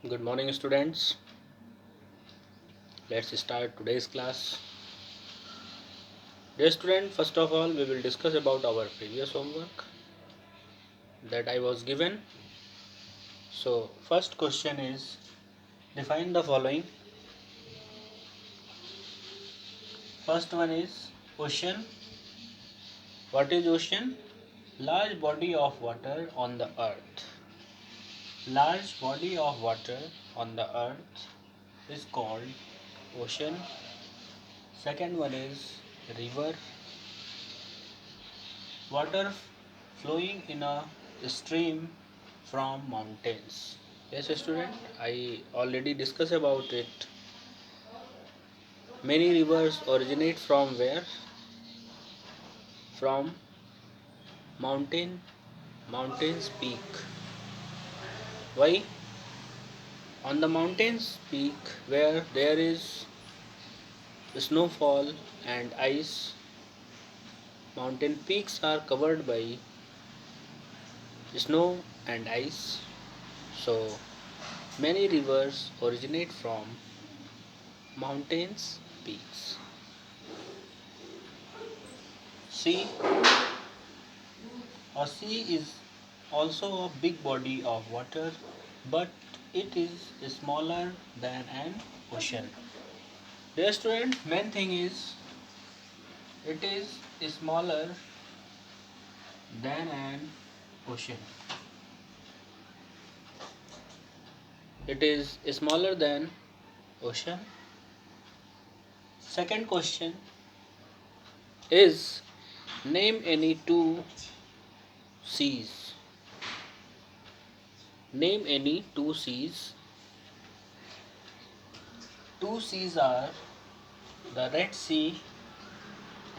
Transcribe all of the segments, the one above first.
Good morning, students. Let's start today's class. Dear student, first of all, we will discuss about our previous homework that I was given. So, first question is define the following. First one is ocean. What is ocean? Large body of water on the earth. Large body of water on the earth is called ocean. Second one is river. Water flowing in a stream from mountains. Yes, student, I already discussed about it. Many rivers originate from where? From mountains peak. Why? On the mountains peak where there is snowfall and ice, mountain peaks are covered by snow and ice. So many rivers originate from mountains peaks. Sea. A sea is also a big body of water, but it is smaller than an ocean. Dear student, main thing is it is smaller than an ocean. It is smaller than ocean. Second question is name any two seas. Name any two seas. Two seas are the Red Sea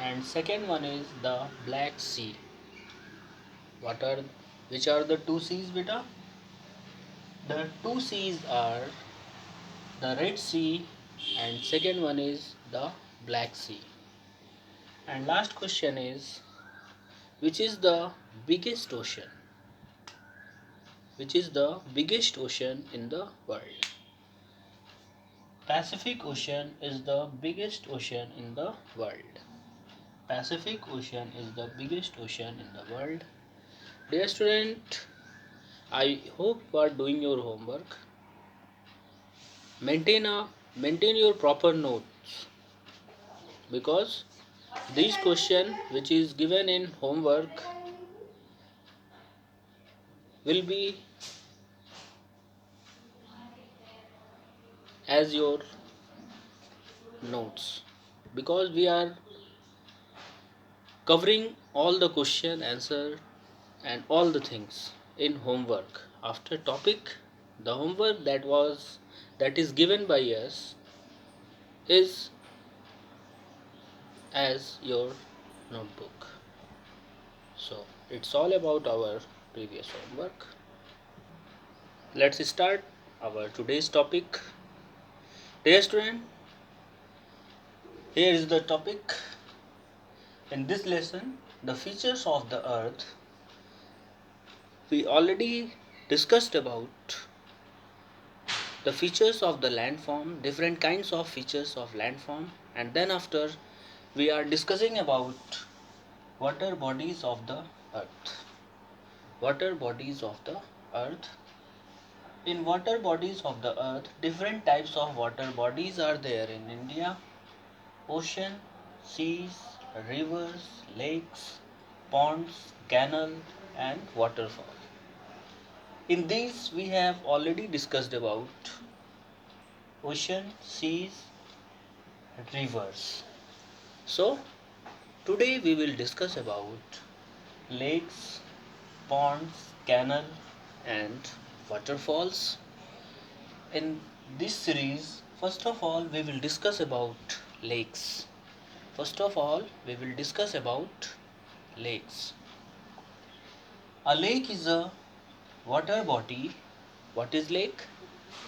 and second one is the Black Sea. What are which are the two seas, beta? The two seas are the Red Sea and second one is the Black Sea. And last question is which is the biggest ocean? Which is the biggest ocean in the world? Pacific Ocean is the biggest ocean in the world. Pacific Ocean is the biggest ocean in the world. Dear student, I hope you are doing your homework. Maintain your proper notes because this question which is given in homework will be as your notes because we are covering all the question answer and all the things in homework. After topic, the homework that is given by us is as your notebook. So it's all about our previous homework. Let's start our today's topic. Dear student, here is the topic. In this lesson, the features of the earth. We already discussed about the features of the landform, different kinds of features of landform, and then after we are discussing about water bodies of the earth. Water bodies of the earth. In water bodies of the earth, different types of water bodies are there in India. Ocean, seas, rivers, lakes, ponds, canal and waterfall. In these we have already discussed about ocean, seas, rivers. So today we will discuss about lakes, ponds, canal and waterfalls. In this series, first of all we will discuss about lakes. First of all we will discuss about lakes. A lake is a water body. What is lake?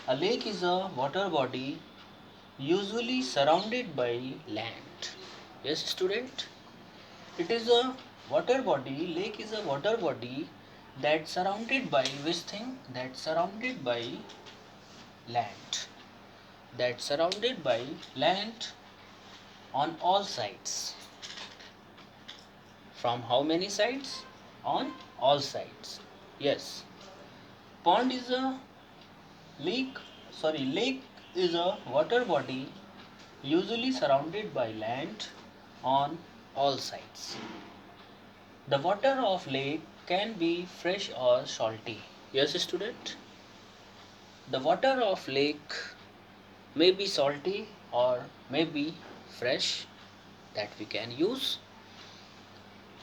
A lake is a water body usually surrounded by land. Yes, student? It is a water body. Lake is a water body that surrounded by which thing? That surrounded by land, that's surrounded by land on all sides. From how many sides? On all sides. Yes. Pond is a lake is a water body usually surrounded by land on all sides. The water of lake can be fresh or salty. Yes, student? The water of lake may be salty or may be fresh that we can use.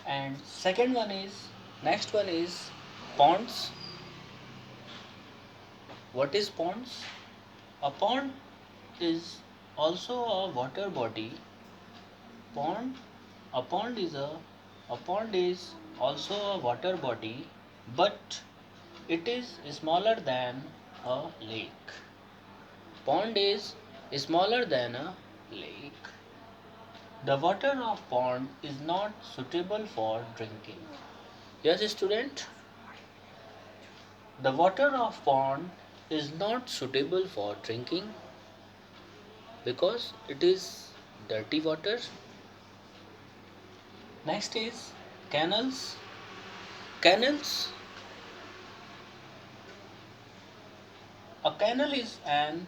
And next one is ponds. What is ponds? A pond is also a water body. Pond a pond is a pond is also a water body, but it is smaller than a lake. Pond is smaller than a lake. The water of pond is not suitable for drinking. Yes, student? The water of pond is not suitable for drinking because it is dirty water. Next is canals. Canals. A canal is an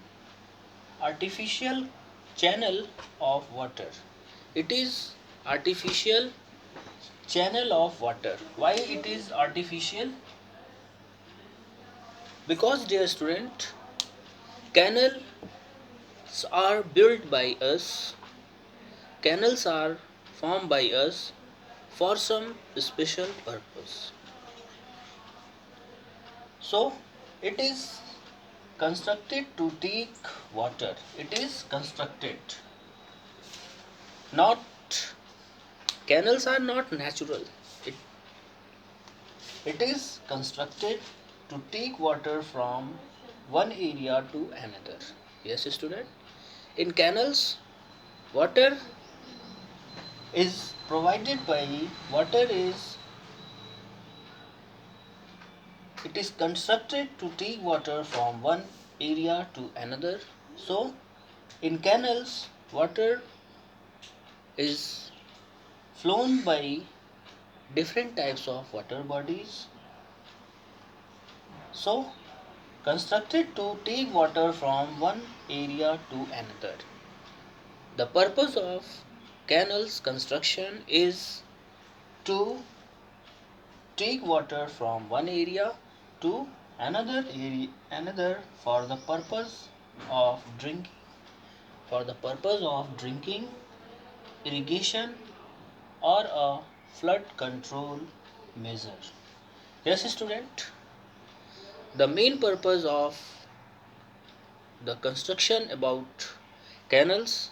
artificial channel of water. It is artificial channel of water. Why it is artificial? Because, dear student, canals are built by us. Canals are formed by us for some special purpose. So, it is constructed to take water. It is constructed. Not canals are not natural. It is constructed to take water from one area to another. Yes, student. In canals, water is provided by water is it is constructed to take water from one area to another. So, in canals, water is flown by different types of water bodies. So, constructed to take water from one area to another. The purpose of canals construction is to take water from one area to another for the purpose of drinking, irrigation, or a flood control measure. Yes, student. The main purpose of the construction about canals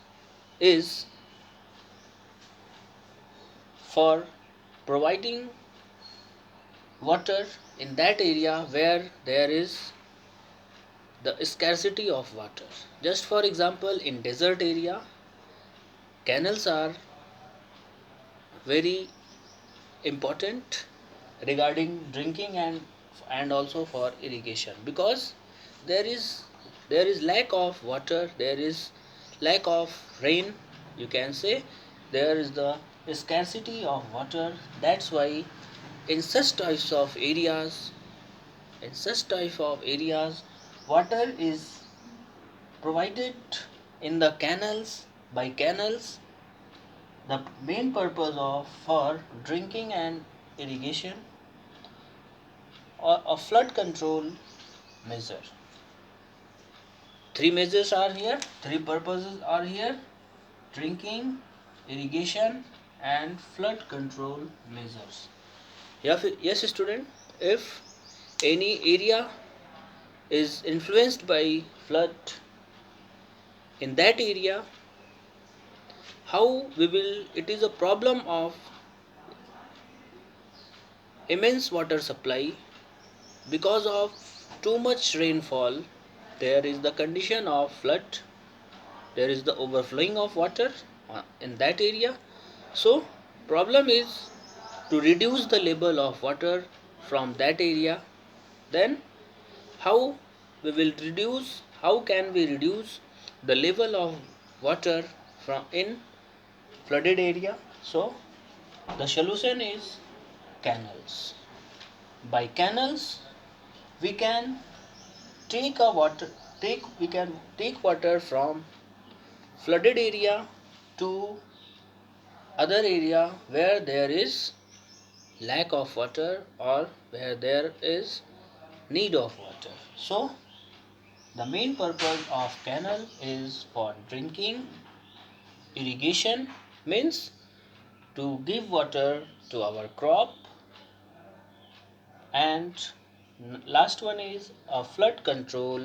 is for providing water in that area where there is the scarcity of water. Just for example, in desert area, canals are very important regarding drinking and also for irrigation, because there is lack of water, there is lack of rain, you can say there is the scarcity of water. That's why in such types of areas water is provided in the canals by canals. The main purpose of for drinking and irrigation or a flood control measure. Three measures are here, three purposes are here: drinking, irrigation, and flood control measures. Yes, student. If any area is influenced by flood, in that area, how we will, it is a problem of immense water supply. Because of too much rainfall, there is the condition of flood, there is the overflowing of water in that area. So problem is to reduce the level of water from that area. Then how we will reduce, how can we reduce the level of water from in flooded area? So the solution is canals. By canals we can take water from flooded area to other area where there is lack of water or where there is need of water. So the main purpose of canal is for drinking, irrigation means to give water to our crop, and last one is a flood control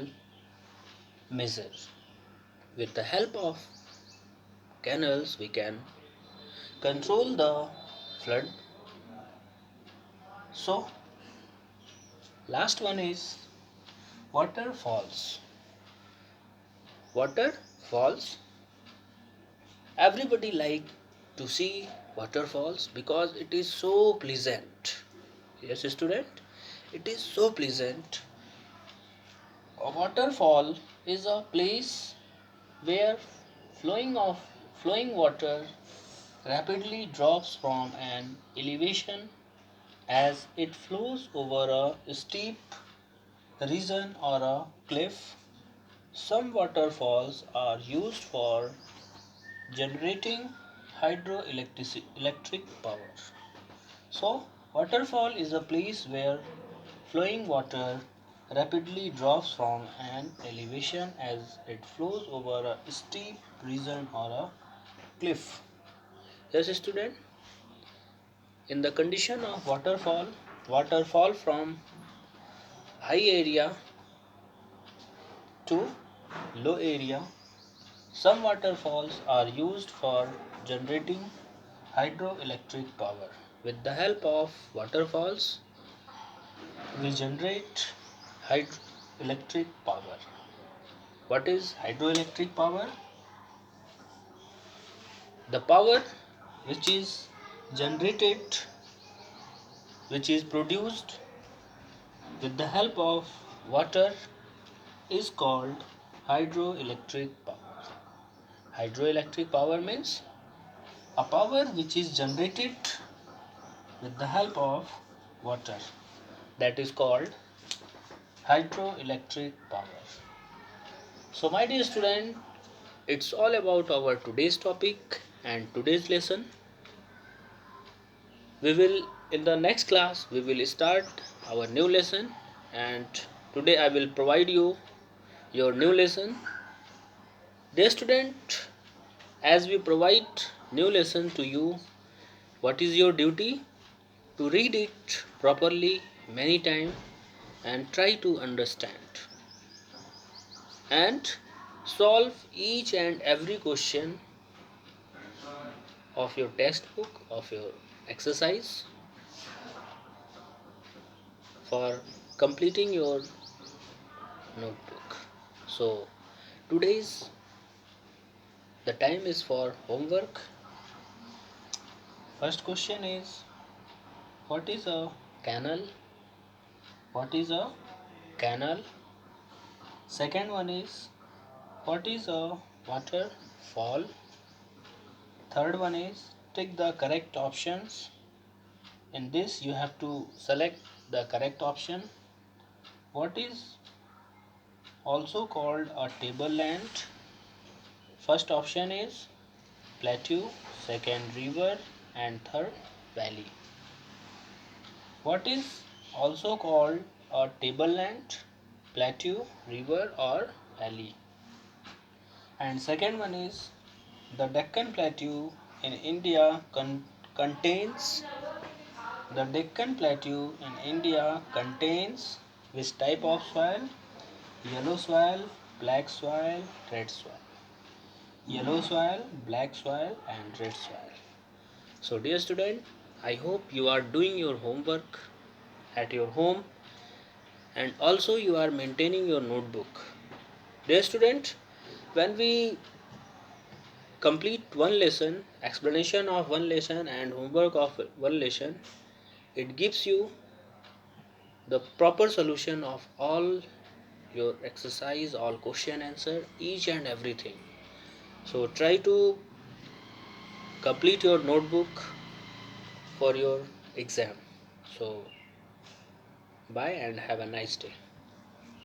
measure. With the help of canals we can control the flood. So last one is waterfalls. Waterfalls, everybody like to see waterfalls because it is so pleasant. Yes, student, it is so pleasant. A waterfall is a place where flowing water rapidly drops from an elevation as it flows over a steep region or a cliff. Some waterfalls are used for generating hydroelectric power. So, waterfall is a place where flowing water rapidly drops from an elevation as it flows over a steep region or a cliff. Yes, student, in the condition of waterfall, waterfall from high area to low area, some waterfalls are used for generating hydroelectric power. With the help of waterfalls, we generate hydroelectric power. What is hydroelectric power? The power which is generated, which is produced with the help of water, is called hydroelectric power. Hydroelectric power means a power which is generated with the help of water. That is called hydroelectric power. So my dear student, it's all about our today's topic and today's lesson. We will in the next class we will start our new lesson, and today I will provide you your new lesson. Dear student, as we provide new lesson to you, what is your duty? To read it properly many times and try to understand and solve each and every question of your textbook, of your exercise, for completing your notebook. So today's the time is for homework. First question is, what is a canal? What is a canal? Second one is, what is a waterfall? Third one is, tick the correct options. In this you have to select the correct option. What is also called a tableland? First option is plateau, second river, and third valley. What is also called a tableland? Plateau, river, or valley? And second one is the Deccan Plateau in India contains the Deccan Plateau in India contains which type of soil? Yellow soil, black soil, red soil. Yellow soil, black soil, and red soil. So dear student, I hope you are doing your homework at your home and also you are maintaining your notebook. Dear student, when we complete one lesson, explanation of one lesson and homework of one lesson, it gives you the proper solution of all your exercise, all question answer, each and everything. So try to complete your notebook for your exam. So bye and have a nice day.